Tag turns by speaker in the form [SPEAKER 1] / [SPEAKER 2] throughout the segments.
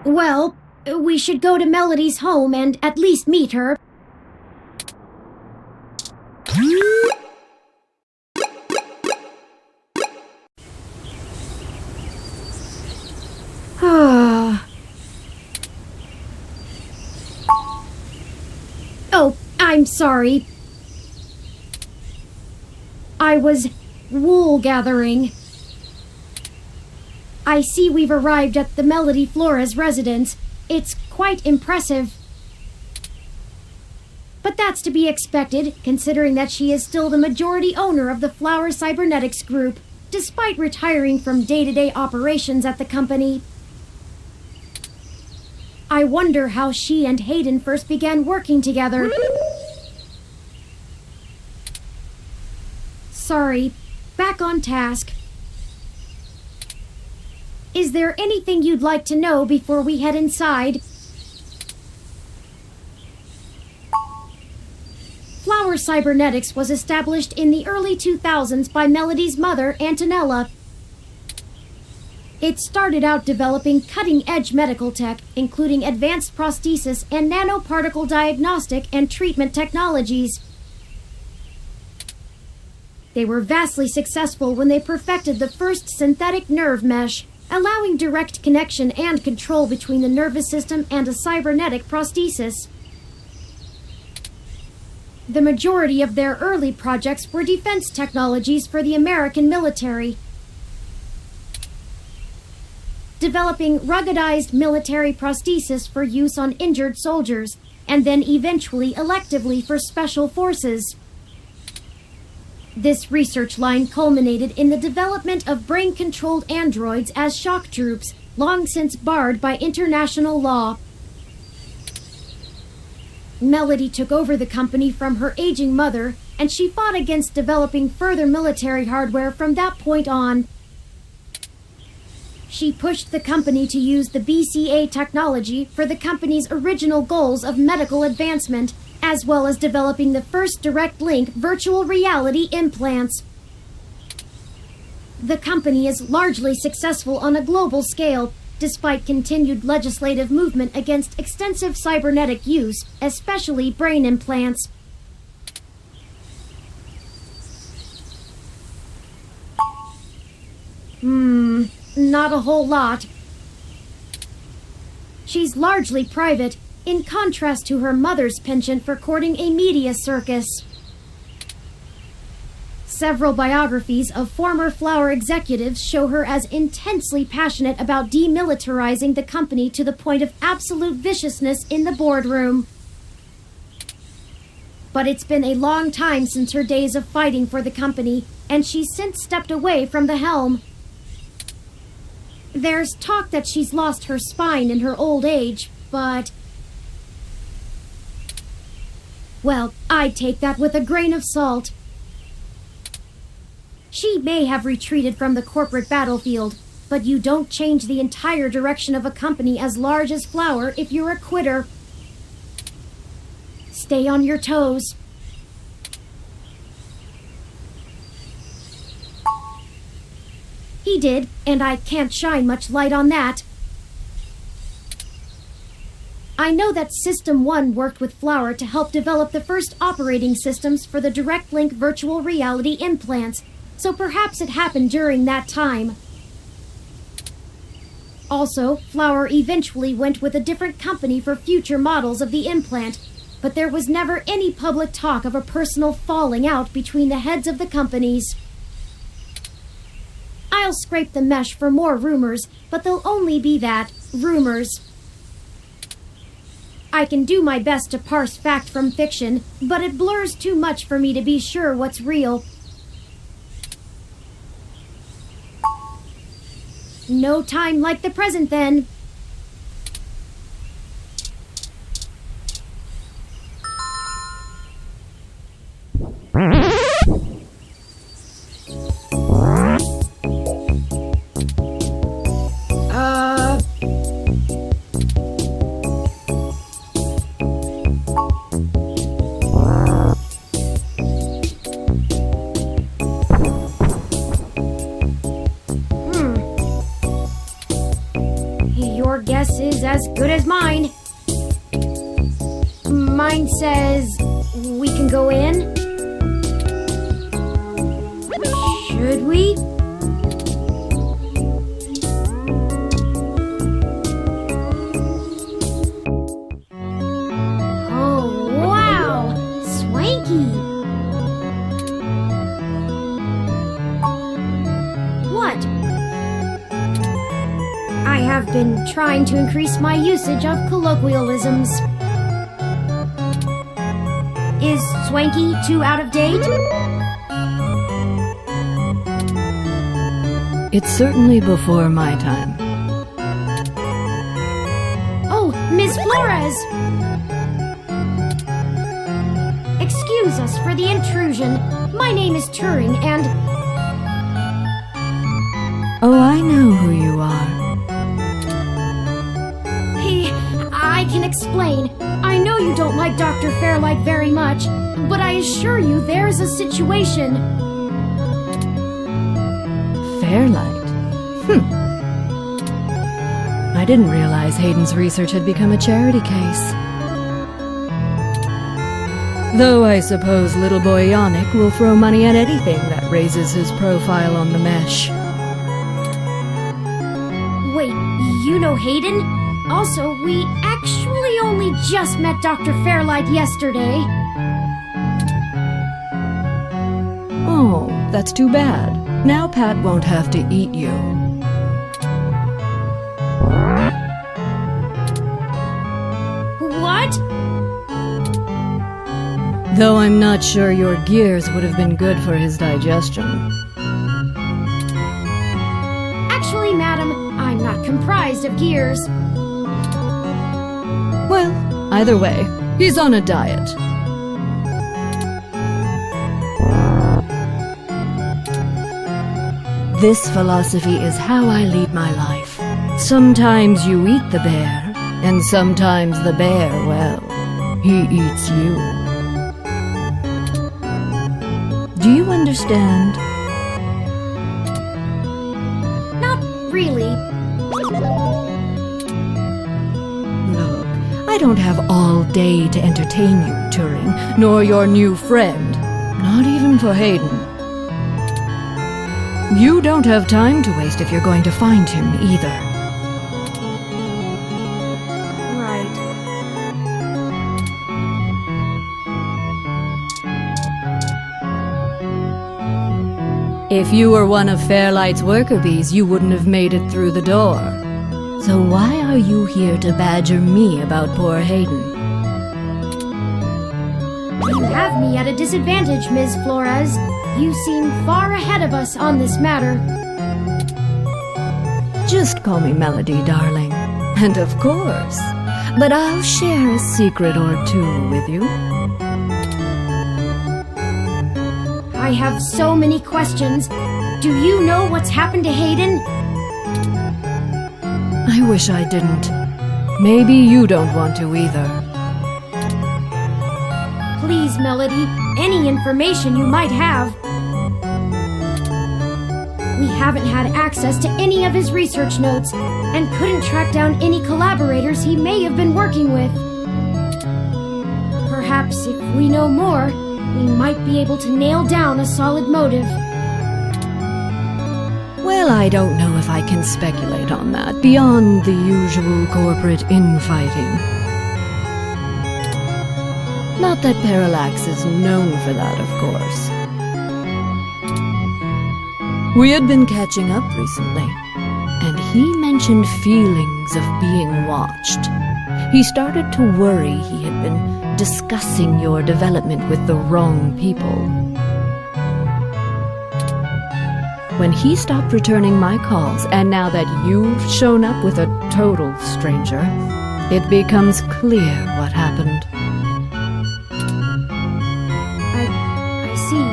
[SPEAKER 1] Well, we should go to Melody's home and at least meet her. Oh, I'm sorry. I was wool gathering. I see we've arrived at the Melody Flores residence. It's quite impressive. But that's to be expected, considering that she is still the majority owner of the Flower Cybernetics Group, despite retiring from day-to-day operations at the company. I wonder how she and Hayden first began working together. Sorry, back on task. Is there anything you'd like to know before we head inside? Flower Cybernetics was established in the early 2000s by Melody's mother, Antonella. It started out developing cutting-edge medical tech, including advanced prosthesis and nanoparticle diagnostic and treatment technologies. They were vastly successful when they perfected the first synthetic nerve mesh, allowing direct connection and control between the nervous system and a cybernetic prosthesis. The majority of their early projects were defense technologies for the American military, developing ruggedized military prosthesis for use on injured soldiers, and then eventually electively for special forces. This research line culminated in the development of brain-controlled androids as shock troops, long since barred by international law. Melody took over the company from her aging mother, and she fought against developing further military hardware from that point on. She pushed the company to use the BCA technology for the company's original goals of medical advancement, as well as developing the first direct link virtual reality implants. The company is largely successful on a global scale, despite continued legislative movement against extensive cybernetic use, especially brain implants. Not a whole lot. She's largely private, in contrast to her mother's penchant for courting a media circus. Several biographies of former Flower executives show her as intensely passionate about demilitarizing the company to the point of absolute viciousness in the boardroom. But it's been a long time since her days of fighting for the company, and she's since stepped away from the helm. There's talk that she's lost her spine in her old age, but... well, I'd take that with a grain of salt. She may have retreated from the corporate battlefield, but you don't change the entire direction of a company as large as Flower if you're a quitter. Stay on your toes. He did, and I can't shine much light on that. I know that System 1 worked with Flower to help develop the first operating systems for the direct link virtual reality implants, so perhaps it happened during that time. Also, Flower eventually went with a different company for future models of the implant, but there was never any public talk of a personal falling out between the heads of the companies. I'll scrape the mesh for more rumors, but they'll only be that, rumors. I can do my best to parse fact from fiction, but it blurs too much for me to be sure what's real. No time like the present, then. as good as mine. Mine says we can go in. Should we? Oh, wow! Swanky! What? I have been trying to increase my usage of colloquialisms. Is swanky too out of date?
[SPEAKER 2] It's certainly before my time.
[SPEAKER 1] Oh, Ms. Flores! Excuse us for the intrusion. My name is Turing, and...
[SPEAKER 2] Oh, I know who you are.
[SPEAKER 1] Hey, I can explain. I know you don't like Dr. Fairlight very much, but I assure you there's a situation.
[SPEAKER 2] Fairlight? I didn't realize Hayden's research had become a charity case. Though I suppose little boy Yannick will throw money at anything that raises his profile on the mesh.
[SPEAKER 1] Wait, you know Hayden? Also, we actually only just met Dr. Fairlight yesterday.
[SPEAKER 2] Oh, that's too bad. Now Pat won't have to eat you.
[SPEAKER 1] What?
[SPEAKER 2] Though I'm not sure your gears would have been good for his digestion.
[SPEAKER 1] Actually, madam, I'm not comprised of gears.
[SPEAKER 2] Well, either way, he's on a diet. This philosophy is how I lead my life. Sometimes you eat the bear, and sometimes the bear, well, he eats you. Do you understand?
[SPEAKER 1] Not really.
[SPEAKER 2] Look, I don't have all day to entertain you, Turing, nor your new friend. Not even for Hayden. You don't have time to waste if you're going to find him, either.
[SPEAKER 1] Right.
[SPEAKER 2] If you were one of Fairlight's worker bees, you wouldn't have made it through the door. So why are you here to badger me about poor Hayden?
[SPEAKER 1] You have me at a disadvantage, Ms. Flores. You seem far ahead of us on this matter.
[SPEAKER 2] Just call me Melody, darling. And of course. But I'll share a secret or two with you.
[SPEAKER 1] I have so many questions. Do you know what's happened to Hayden?
[SPEAKER 2] I wish I didn't. Maybe you don't want to either.
[SPEAKER 1] Please, Melody, any information you might have. We haven't had access to any of his research notes and couldn't track down any collaborators he may have been working with. Perhaps if we know more, we might be able to nail down a solid motive.
[SPEAKER 2] Well, I don't know if I can speculate on that beyond the usual corporate infighting. Not that Parallax is known for that, of course. We had been catching up recently, and he mentioned feelings of being watched. He started to worry he had been discussing your development with the wrong people. When he stopped returning my calls, and now that you've shown up with a total stranger, it becomes clear what happened.
[SPEAKER 1] I see.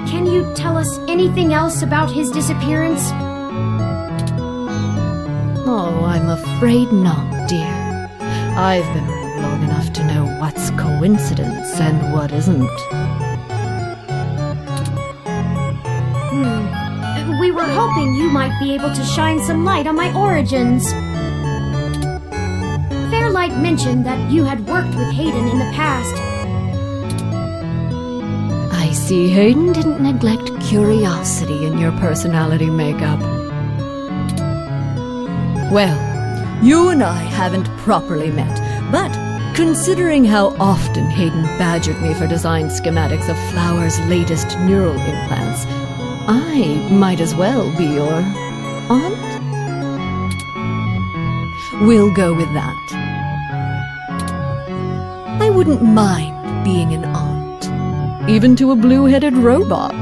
[SPEAKER 1] Can you tell us anything else about his disappearance?
[SPEAKER 2] Oh, I'm afraid not, dear. I've been around long enough to know what's coincidence and what isn't.
[SPEAKER 1] We were hoping you might be able to shine some light on my origins. Starlight mentioned that you had worked with Hayden in the past.
[SPEAKER 2] I see Hayden didn't neglect curiosity in your personality makeup. Well, you and I haven't properly met, but considering how often Hayden badgered me for design schematics of Flower's latest neural implants, I might as well be your aunt? We'll go with that. I wouldn't mind being an aunt, even to a blue-headed robot.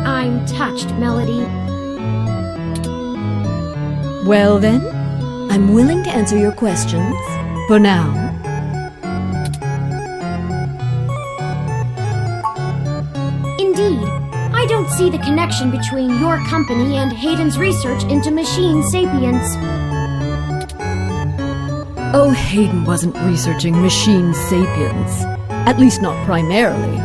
[SPEAKER 1] I'm touched, Melody.
[SPEAKER 2] Well then, I'm willing to answer your questions, for now.
[SPEAKER 1] Indeed, I don't see the connection between your company and Hayden's research into machine sapience.
[SPEAKER 2] Oh, Hayden wasn't researching machine sapience. At least not primarily.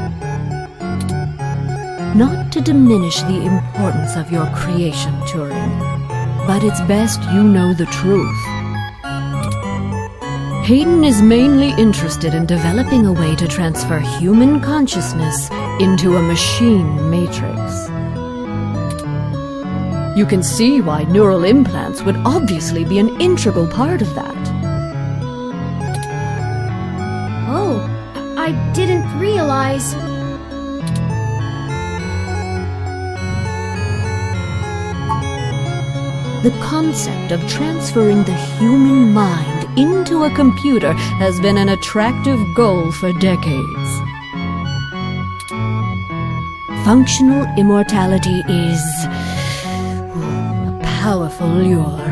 [SPEAKER 2] Not to diminish the importance of your creation, Turing, but it's best you know the truth. Hayden is mainly interested in developing a way to transfer human consciousness into a machine matrix. You can see why neural implants would obviously be an integral part of that.
[SPEAKER 1] Oh, I didn't realize.
[SPEAKER 2] The concept of transferring the human mind into a computer has been an attractive goal for decades. Functional immortality is a powerful lure.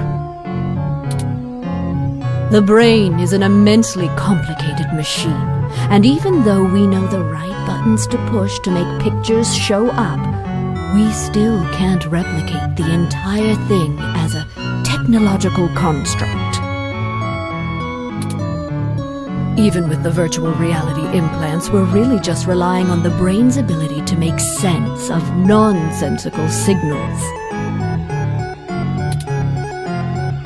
[SPEAKER 2] The brain is an immensely complicated machine, and even though we know the right buttons to push to make pictures show up, we still can't replicate the entire thing as a technological construct. Even with the virtual reality implants, we're really just relying on the brain's ability to make sense of nonsensical signals.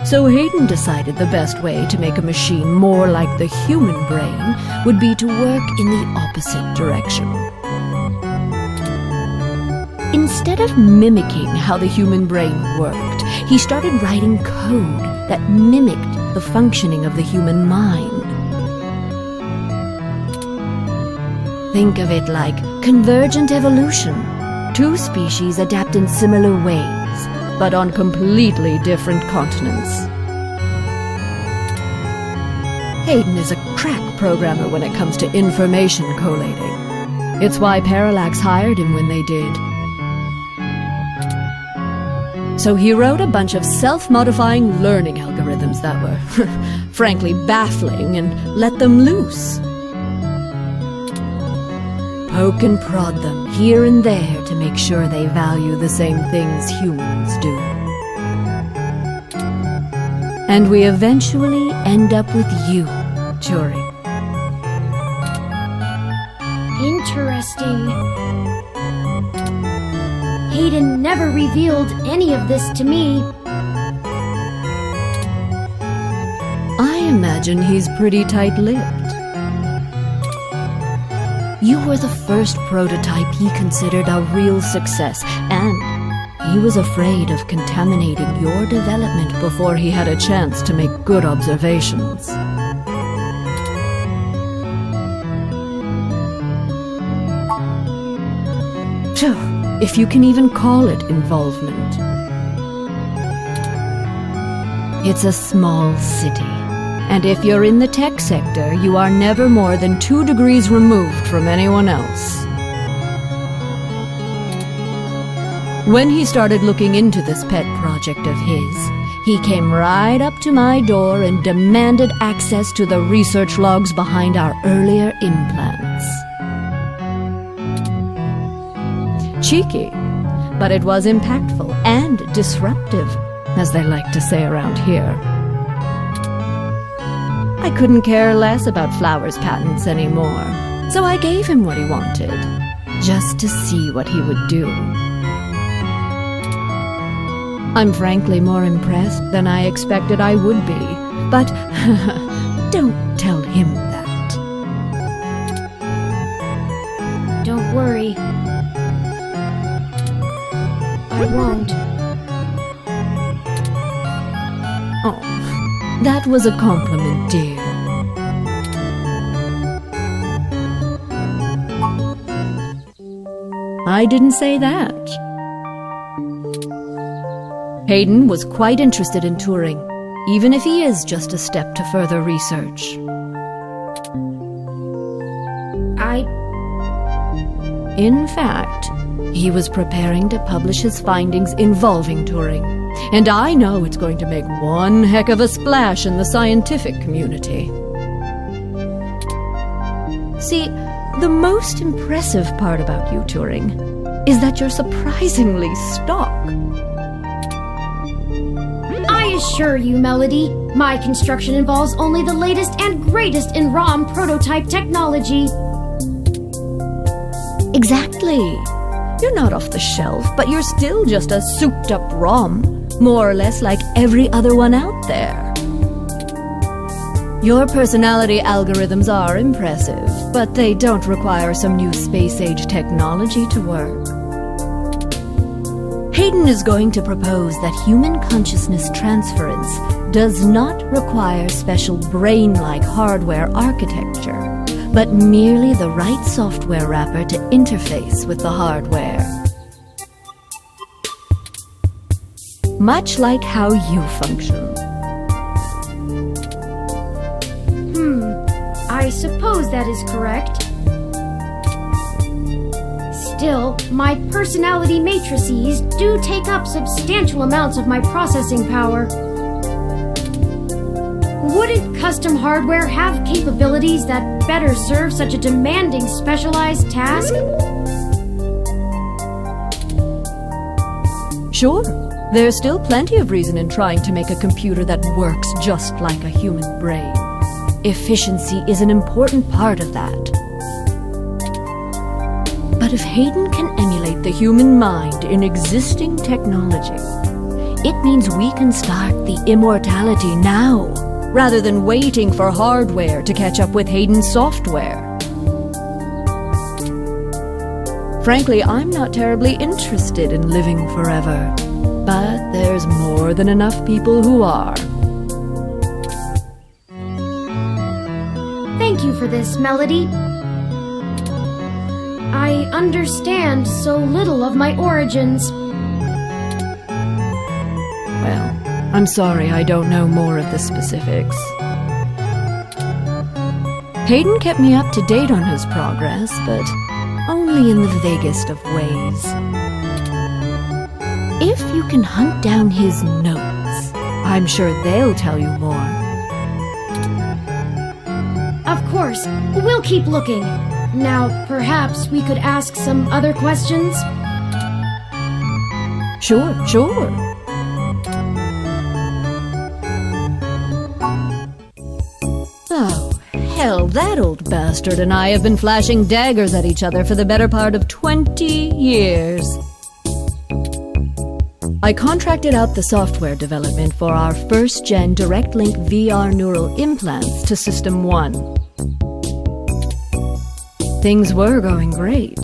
[SPEAKER 2] So Hayden decided the best way to make a machine more like the human brain would be to work in the opposite direction. Instead of mimicking how the human brain worked, he started writing code that mimicked the functioning of the human mind. Think of it like convergent evolution. Two species adapt in similar ways, but on completely different continents. Hayden is a crack programmer when it comes to information collating. It's why Parallax hired him when they did. So he wrote a bunch of self-modifying learning algorithms that were, frankly, baffling and let them loose. Poke and prod them here and there to make sure they value the same things humans do. And we eventually end up with you, Turing.
[SPEAKER 1] Interesting. Hayden never revealed any of this to me.
[SPEAKER 2] I imagine he's pretty tight-lipped. You were the first prototype he considered a real success, and he was afraid of contaminating your development before he had a chance to make good observations. Phew, if you can even call it involvement. It's a small city. And if you're in the tech sector, you are never more than 2 degrees removed from anyone else. When he started looking into this pet project of his, he came right up to my door and demanded access to the research logs behind our earlier implants. Cheeky, but it was impactful and disruptive, as they like to say around here. I couldn't care less about Flower's patents anymore, so I gave him what he wanted, just to see what he would do. I'm frankly more impressed than I expected I would be, but don't tell him that.
[SPEAKER 1] Don't worry. I won't.
[SPEAKER 2] Oh, that was a compliment, dear. I didn't say that. Hayden was quite interested in Turing, even if he is just a step to further research. In fact, he was preparing to publish his findings involving Turing, and I know it's going to make one heck of a splash in the scientific community. See, the most impressive part about you, Turing, is that you're surprisingly stock.
[SPEAKER 1] I assure you, Melody, my construction involves only the latest and greatest in ROM prototype technology.
[SPEAKER 2] Exactly. You're not off the shelf, but you're still just a souped-up ROM, more or less like every other one out there. Your personality algorithms are impressive, but they don't require some new space-age technology to work. Hayden is going to propose that human consciousness transference does not require special brain-like hardware architecture, but merely the right software wrapper to interface with the hardware. Much like how you function.
[SPEAKER 1] I suppose that is correct. Still, my personality matrices do take up substantial amounts of my processing power. Wouldn't custom hardware have capabilities that better serve such a demanding specialized task?
[SPEAKER 2] Sure, there's still plenty of reason in trying to make a computer that works just like a human brain. Efficiency is an important part of that. But if Hayden can emulate the human mind in existing technology, it means we can start the immortality now, rather than waiting for hardware to catch up with Hayden's software. Frankly, I'm not terribly interested in living forever, but there's more than enough people who are.
[SPEAKER 1] Thank you for this, Melody. I understand so little of my origins.
[SPEAKER 2] Well, I'm sorry I don't know more of the specifics. Hayden kept me up to date on his progress, but only in the vaguest of ways. If you can hunt down his notes, I'm sure they'll tell you more.
[SPEAKER 1] Of course, we'll keep looking. Now, perhaps we could ask some other questions?
[SPEAKER 2] Sure. Oh, hell, that old bastard and I have been flashing daggers at each other for the better part of 20 years. I contracted out the software development for our first-gen direct-link VR neural implants to System 1. Things were going great,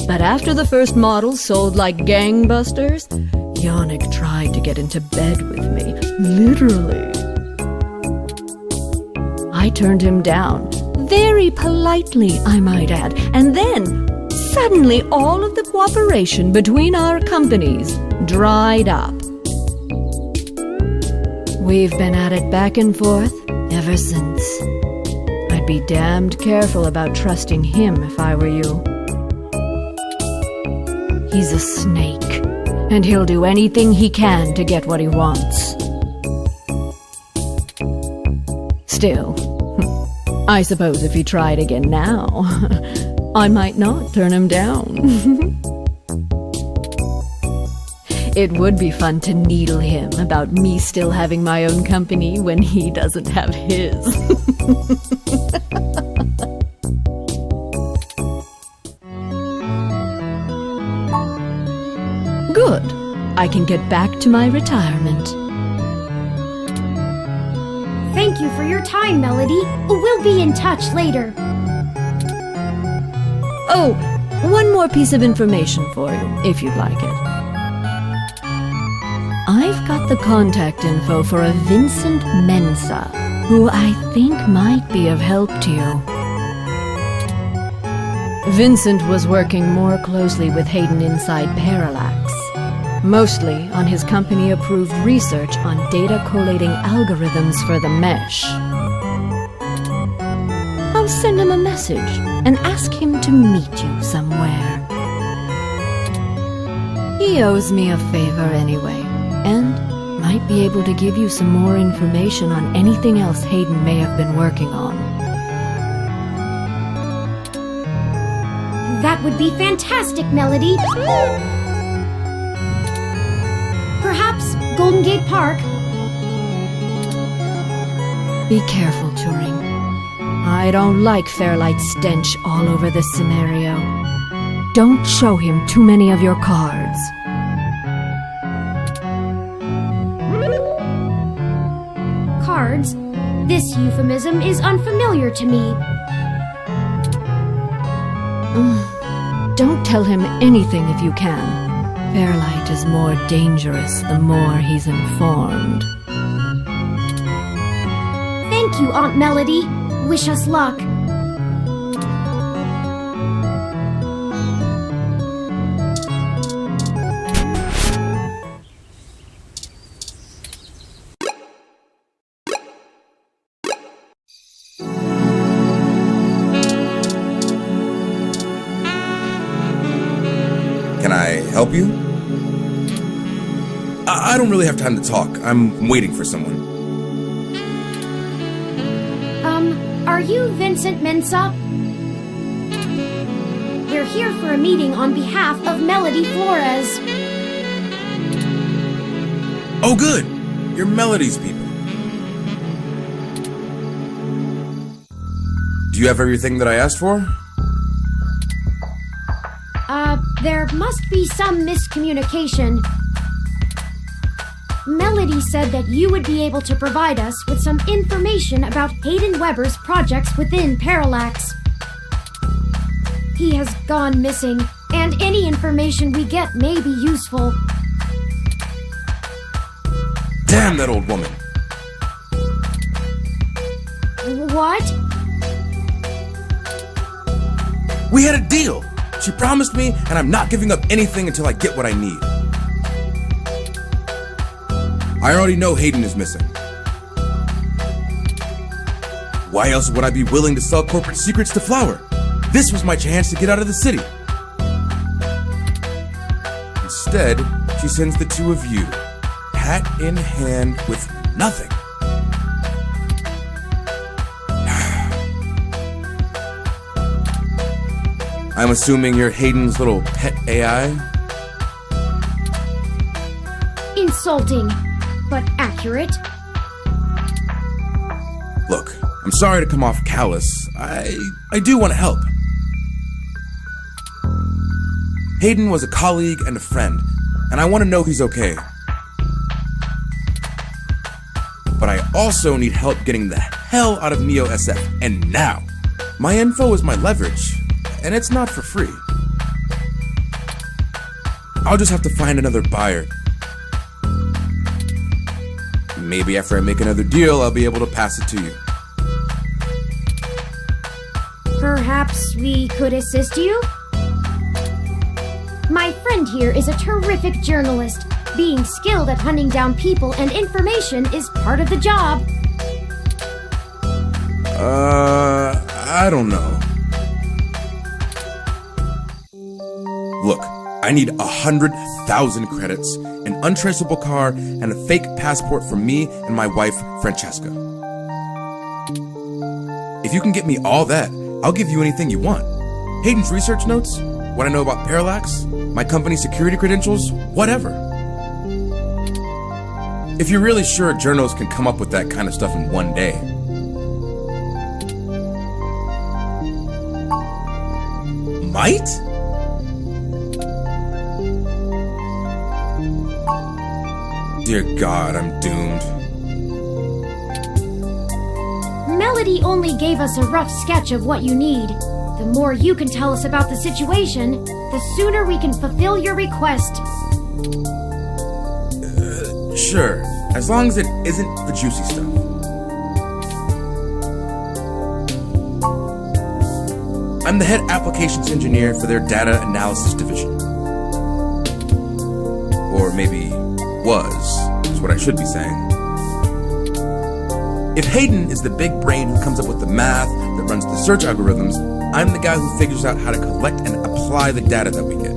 [SPEAKER 2] but after the first models sold like gangbusters, Yannick tried to get into bed with me, literally. I turned him down, very politely, I might add, and then, suddenly all of the cooperation between our companies dried up. We've been at it back and forth ever since. I'd be damned careful about trusting him if I were you. He's a snake, and he'll do anything he can to get what he wants. Still, I suppose if he tried again now, I might not turn him down. It would be fun to needle him about me still having my own company when he doesn't have his. Good. I can get back to my retirement.
[SPEAKER 1] Thank you for your time, Melody. We'll be in touch later.
[SPEAKER 2] Oh, one more piece of information for you, if you'd like it. I've got the contact info for a Vincent Mensa, who I think might be of help to you. Vincent was working more closely with Hayden inside Parallax, mostly on his company-approved research on data collating algorithms for the mesh. I'll send him a message and ask him to meet you somewhere. He owes me a favor anyway, and might be able to give you some more information on anything else Hayden may have been working on.
[SPEAKER 1] That would be fantastic, Melody. Perhaps Golden Gate Park?
[SPEAKER 2] Be careful, Turing. I don't like Fairlight's stench all over this scenario. Don't show him too many of your cards.
[SPEAKER 1] Cards? This euphemism is unfamiliar to me.
[SPEAKER 2] Don't tell him anything if you can. Fairlight is more dangerous the more he's informed.
[SPEAKER 1] Thank you, Aunt Melody. Wish us luck.
[SPEAKER 3] Can I help you? I don't really have time to talk. I'm waiting for someone.
[SPEAKER 1] Are you Vincent Mensa? We're here for a meeting on behalf of Melody Flores.
[SPEAKER 3] Oh, good. You're Melody's people. Do you have everything that I asked for?
[SPEAKER 1] There must be some miscommunication. Melody said that you would be able to provide us with some information about Hayden Weber's projects within Parallax. He has gone missing, and any information we get may be useful.
[SPEAKER 3] Damn that old woman.
[SPEAKER 1] What?
[SPEAKER 3] We had a deal. She promised me, and I'm not giving up anything until I get what I need. I already know Hayden is missing. Why else would I be willing to sell corporate secrets to Flower? This was my chance to get out of the city. Instead, she sends the two of you, hat in hand with nothing. I'm assuming you're Hayden's little pet AI?
[SPEAKER 1] Insulting, but accurate.
[SPEAKER 3] Look, I'm sorry to come off callous. I do want to help. Hayden was a colleague and a friend, and I want to know he's okay. But I also need help getting the hell out of Neo SF, and now. My info is my leverage, and it's not for free. I'll just have to find another buyer. Maybe after I make another deal, I'll be able to pass it to you.
[SPEAKER 1] Perhaps we could assist you? My friend here is a terrific journalist. Being skilled at hunting down people and information is part of the job.
[SPEAKER 3] I don't know. Look, I need 100,000 credits, an untraceable car, and a fake passport for me and my wife, Francesca. If you can get me all that, I'll give you anything you want. Hayden's research notes, what I know about Parallax, my company's security credentials, whatever. If you're really sure journals can come up with that kind of stuff in one day. Might? Dear God, I'm doomed.
[SPEAKER 1] Melody only gave us a rough sketch of what you need. The more you can tell us about the situation, the sooner we can fulfill your request.
[SPEAKER 3] Sure, as long as it isn't the juicy stuff. I'm the head applications engineer for their data analysis division. Or maybe was, is what I should be saying. If Hayden is the big brain who comes up with the math that runs the search algorithms, I'm the guy who figures out how to collect and apply the data that we get.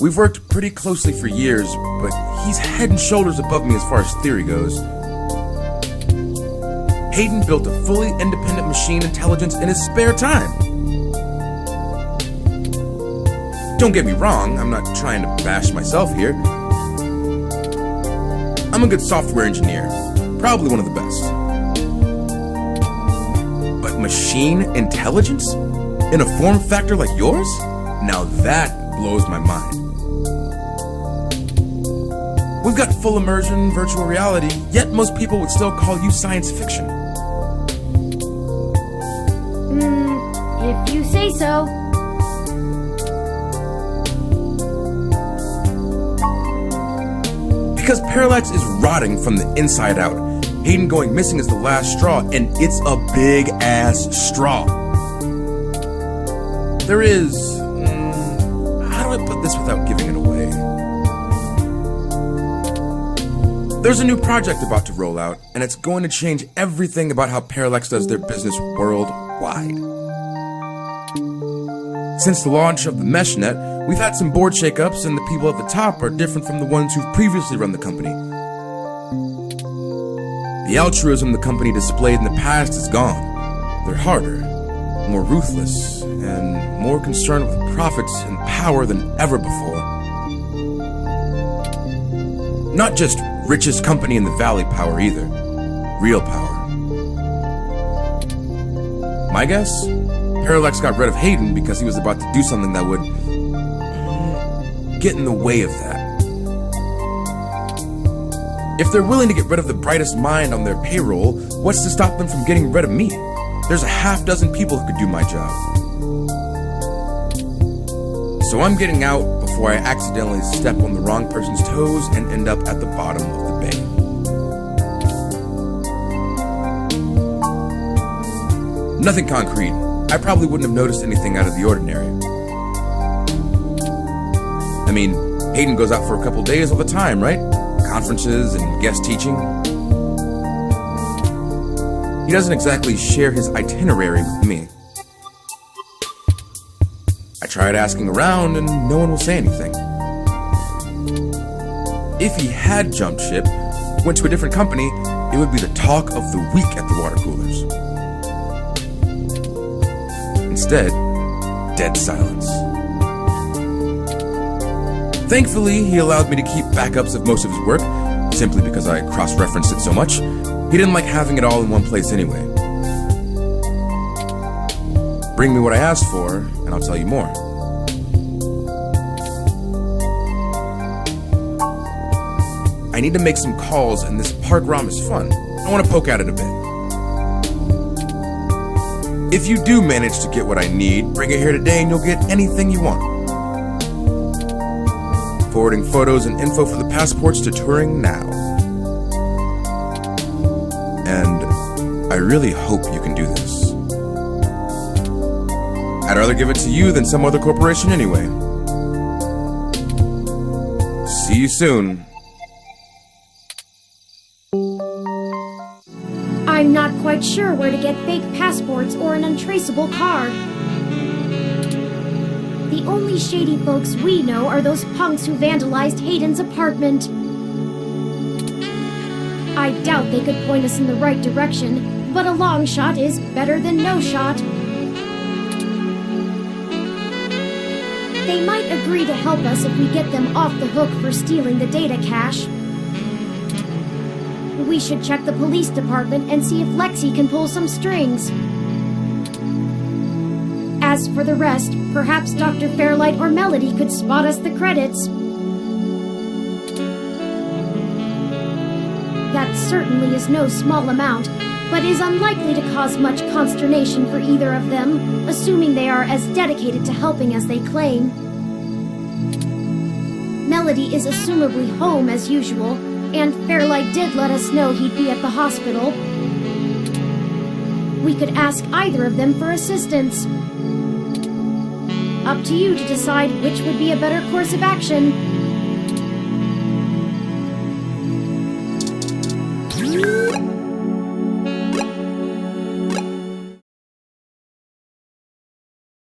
[SPEAKER 3] We've worked pretty closely for years, but he's head and shoulders above me as far as theory goes. Hayden built a fully independent machine intelligence in his spare time. Don't get me wrong, I'm not trying to bash myself here. I'm a good software engineer, probably one of the best. But machine intelligence? In a form factor like yours? Now that blows my mind. We've got full immersion, virtual reality, yet most people would still call you science fiction.
[SPEAKER 1] If you say so.
[SPEAKER 3] Because Parallax is rotting from the inside out. Hayden going missing is the last straw, and it's a big-ass straw. There is... how do I put this without giving it away? There's a new project about to roll out, and it's going to change everything about how Parallax does their business worldwide. Since the launch of the MeshNet, we've had some board shakeups, and the people at the top are different from the ones who've previously run the company. The altruism the company displayed in the past is gone. They're harder, more ruthless, and more concerned with profits and power than ever before. Not just richest company in the valley power either. Real power. My guess? Parallax got rid of Hayden because he was about to do something that would get in the way of that. If they're willing to get rid of the brightest mind on their payroll, what's to stop them from getting rid of me? There's a half dozen people who could do my job. So I'm getting out before I accidentally step on the wrong person's toes and end up at the bottom of the bay. Nothing concrete. I probably wouldn't have noticed anything out of the ordinary. I mean, Hayden goes out for a couple days all the time, right? Conferences and guest teaching. He doesn't exactly share his itinerary with me. I tried asking around and no one will say anything. If he had jumped ship, went to a different company, it would be the talk of the week at the water coolers. Instead, dead silence. Thankfully, he allowed me to keep backups of most of his work, simply because I cross-referenced it so much. He didn't like having it all in one place anyway. Bring me what I asked for, and I'll tell you more. I need to make some calls, and this park ROM is fun. I want to poke at it a bit. If you do manage to get what I need, bring it here today and you'll get anything you want. Forwarding photos and info for the passports to Turing now. And I really hope you can do this. I'd rather give it to you than some other corporation anyway. See you soon.
[SPEAKER 1] I'm not quite sure where to get fake passports or an untraceable card. The only shady folks we know are those punks who vandalized Hayden's apartment. I doubt they could point us in the right direction, but a long shot is better than no shot. They might agree to help us if we get them off the hook for stealing the data cache. We should check the police department and see if Lexi can pull some strings. As for the rest, perhaps Dr. Fairlight or Melody could spot us the credits. That certainly is no small amount, but is unlikely to cause much consternation for either of them, assuming they are as dedicated to helping as they claim. Melody is assumably home as usual, and Fairlight did let us know he'd be at the hospital. We could ask either of them for assistance. Up to you to decide which would be a better course of action.